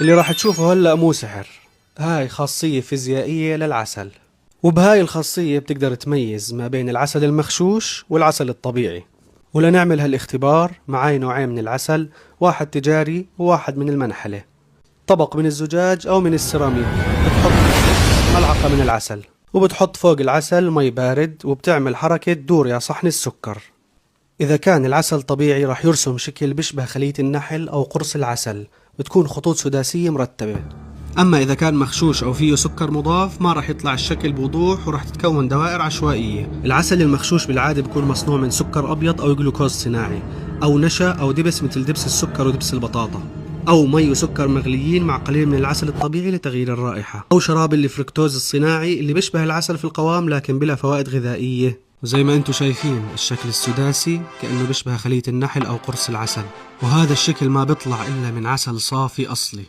اللي راح تشوفه هلأ مو سحر، هاي خاصية فيزيائية للعسل، وبهاي الخاصية بتقدر تميز ما بين العسل المغشوش والعسل الطبيعي. ولنعمل هالاختبار معاي نوعين من العسل، واحد تجاري وواحد من المنحلة. طبق من الزجاج أو من السيراميك، بتحط ملعقة من العسل وبتحط فوق العسل مي بارد وبتعمل حركة دور يا صحن السكر. إذا كان العسل طبيعي راح يرسم شكل بيشبه خلية النحل أو قرص العسل، بتكون خطوط سداسية مرتبة. أما إذا كان مغشوش أو فيه سكر مضاف ما راح يطلع الشكل بوضوح وراح تتكون دوائر عشوائية. العسل المغشوش بالعادة بيكون مصنوع من سكر أبيض أو جلوكوز صناعي، أو نشا أو دبس مثل دبس السكر ودبس البطاطا، أو مي وسكر مغليين مع قليل من العسل الطبيعي لتغيير الرائحة، أو شراب الفركتوز الصناعي اللي بيشبه العسل في القوام لكن بلا فوائد غذائية. وزي ما انتم شايفين الشكل السداسي كأنه بيشبه خلية النحل أو قرص العسل، وهذا الشكل ما بيطلع إلا من عسل صافي أصلي.